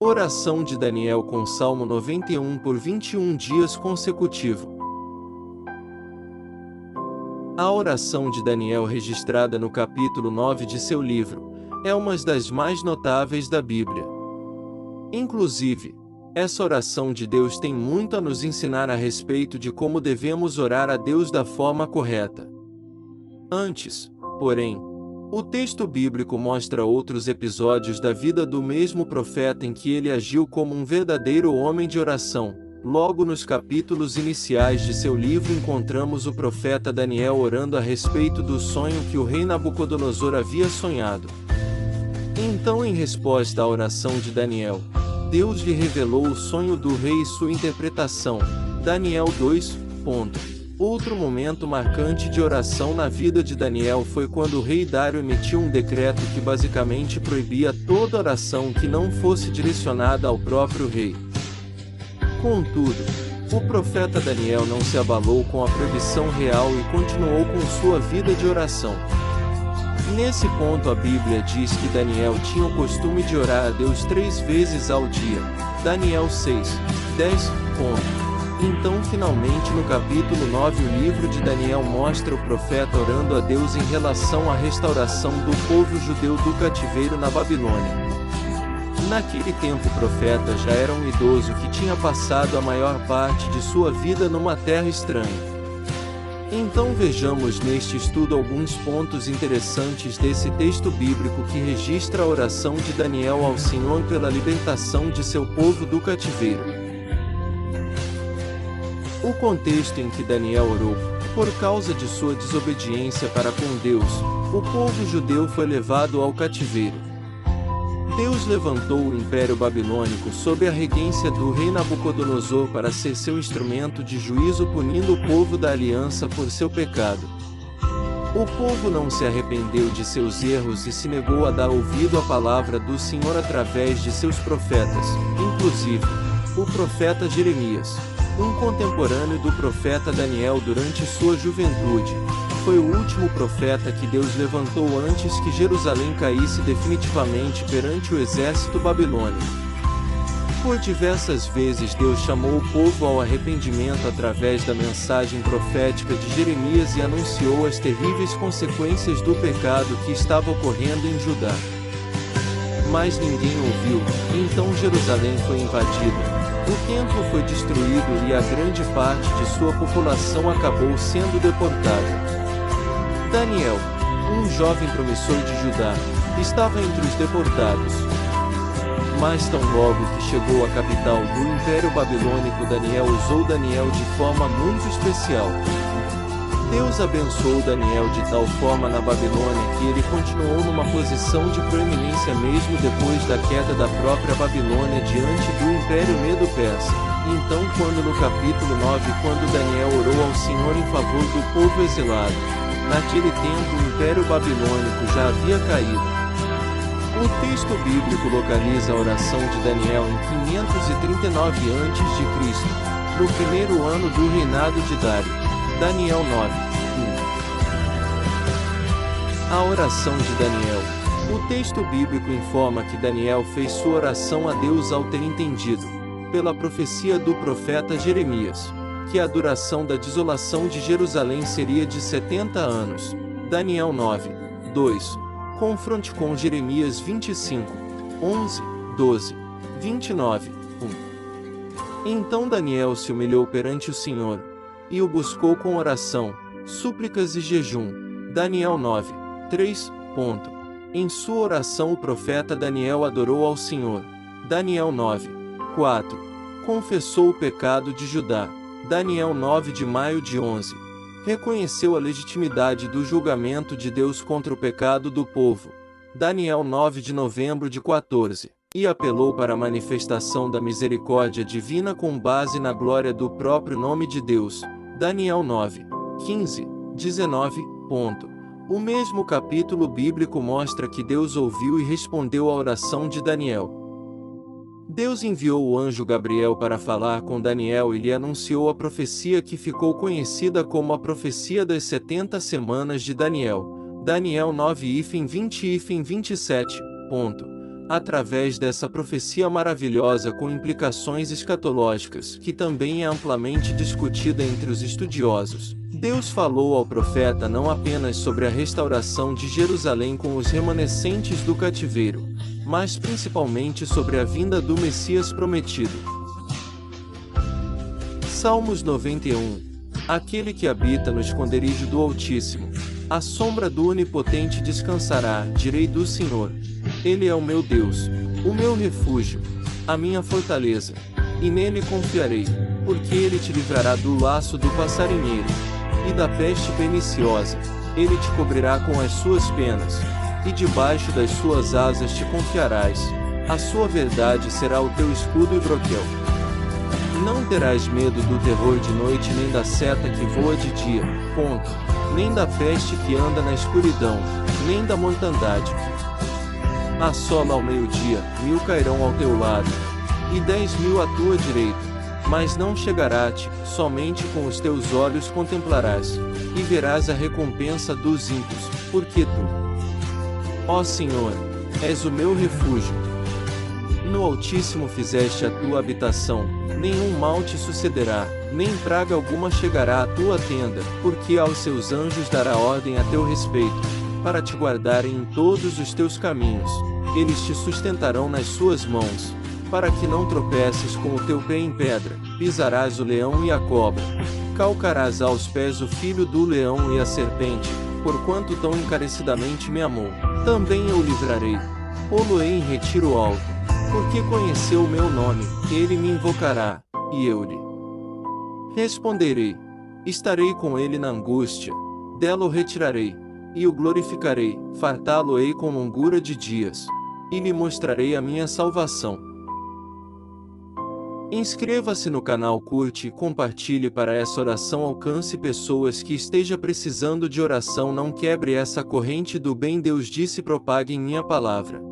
Oração de Daniel com Salmo 91 por 21 dias consecutivos. A oração de Daniel registrada no capítulo 9 de seu livro é uma das mais notáveis da Bíblia. Inclusive, essa oração de Deus tem muito a nos ensinar a respeito de como devemos orar a Deus da forma correta. Antes, porém, o texto bíblico mostra outros episódios da vida do mesmo profeta em que ele agiu como um verdadeiro homem de oração. Logo nos capítulos iniciais de seu livro encontramos o profeta Daniel orando a respeito do sonho que o rei Nabucodonosor havia sonhado. Então, em resposta à oração de Daniel, Deus lhe revelou o sonho do rei e sua interpretação. Daniel 2. Outro momento marcante de oração na vida de Daniel foi quando o rei Dário emitiu um decreto que basicamente proibia toda oração que não fosse direcionada ao próprio rei. Contudo, o profeta Daniel não se abalou com a proibição real e continuou com sua vida de oração. Nesse ponto a Bíblia diz que Daniel tinha o costume de orar a Deus 3 vezes ao dia. Daniel 6, 10. Então, finalmente, no capítulo 9, o livro de Daniel mostra o profeta orando a Deus em relação à restauração do povo judeu do cativeiro na Babilônia. Naquele tempo o profeta já era um idoso que tinha passado a maior parte de sua vida numa terra estranha. Então vejamos neste estudo alguns pontos interessantes desse texto bíblico que registra a oração de Daniel ao Senhor pela libertação de seu povo do cativeiro. O contexto em que Daniel orou, por causa de sua desobediência para com Deus, o povo judeu foi levado ao cativeiro. Deus levantou o Império Babilônico sob a regência do rei Nabucodonosor para ser seu instrumento de juízo punindo o povo da aliança por seu pecado. O povo não se arrependeu de seus erros e se negou a dar ouvido à palavra do Senhor através de seus profetas, inclusive o profeta Jeremias, um contemporâneo do profeta Daniel durante sua juventude. Foi o último profeta que Deus levantou antes que Jerusalém caísse definitivamente perante o exército babilônico. Por diversas vezes Deus chamou o povo ao arrependimento através da mensagem profética de Jeremias e anunciou as terríveis consequências do pecado que estava ocorrendo em Judá. Mas ninguém ouviu, então Jerusalém foi invadida. O templo foi destruído e a grande parte de sua população acabou sendo deportada. Daniel, um jovem promissor de Judá, estava entre os deportados. Mas tão logo que chegou à capital do Império Babilônico, Daniel usou Daniel de forma muito especial. Deus abençoou Daniel de tal forma na Babilônia que ele continuou numa posição de proeminência mesmo depois da queda da própria Babilônia diante do Império Medo-Persa. Então, quando no capítulo 9, quando Daniel orou ao Senhor em favor do povo exilado, naquele tempo o Império Babilônico já havia caído. O texto bíblico localiza a oração de Daniel em 539 a.C., no primeiro ano do reinado de Dário. Daniel 9, 1. A oração de Daniel. O texto bíblico informa que Daniel fez sua oração a Deus ao ter entendido, pela profecia do profeta Jeremias, que a duração da desolação de Jerusalém seria de 70 anos. Daniel 9, 2. Confronte com Jeremias 25, 11, 12, 29, 1. Então Daniel se humilhou perante o Senhor, e o buscou com oração, súplicas e jejum. Daniel 9, 3. Em sua oração o profeta Daniel adorou ao Senhor. Daniel 9, 4. Confessou o pecado de Judá. Daniel 9 de maio de 11. Reconheceu a legitimidade do julgamento de Deus contra o pecado do povo. Daniel 9 de novembro de 14. E apelou para a manifestação da misericórdia divina com base na glória do próprio nome de Deus. Daniel 9, 15, 19. O mesmo capítulo bíblico mostra que Deus ouviu e respondeu à oração de Daniel. Deus enviou o anjo Gabriel para falar com Daniel e lhe anunciou a profecia que ficou conhecida como a profecia das 70 semanas de Daniel. Daniel 9, 20 e 27. através dessa profecia maravilhosa com implicações escatológicas, que também é amplamente discutida entre os estudiosos. Deus falou ao profeta não apenas sobre a restauração de Jerusalém com os remanescentes do cativeiro, mas principalmente sobre a vinda do Messias prometido. Salmos 91. Aquele que habita no esconderijo do Altíssimo, à sombra do Onipotente descansará, direi do Senhor. Ele é o meu Deus, o meu refúgio, a minha fortaleza, e nele confiarei, porque ele te livrará do laço do passarinheiro e da peste perniciosa. Ele te cobrirá com as suas penas, e debaixo das suas asas te confiarás. A sua verdade será o teu escudo e broquel. Não terás medo do terror de noite, nem da seta que voa de dia, nem da peste que anda na escuridão, nem da mortandade. Assola ao meio-dia, 1000 cairão ao teu lado, e 10.000 à tua direita, mas não chegará a ti. Somente com os teus olhos contemplarás, e verás a recompensa dos ímpios, porque tu, ó Senhor, és o meu refúgio. No Altíssimo fizeste a tua habitação, nenhum mal te sucederá, nem praga alguma chegará à tua tenda, porque aos seus anjos dará ordem a teu respeito, para te guardarem em todos os teus caminhos. Eles te sustentarão nas suas mãos, para que não tropeces com o teu pé em pedra. Pisarás o leão e a cobra, calcarás aos pés o filho do leão e a serpente, porquanto tão encarecidamente me amou. Também eu o livrarei, pô-lo-ei em retiro alto, porque conheceu o meu nome. Ele me invocará, e eu lhe responderei. Estarei com ele na angústia, dela o retirarei, e o glorificarei. Fartá-lo-ei com longura de dias, e lhe mostrarei a minha salvação. Inscreva-se no canal, curte e compartilhe para essa oração alcance pessoas que esteja precisando de oração. Não quebre essa corrente do bem. Deus disse: propaguem minha palavra.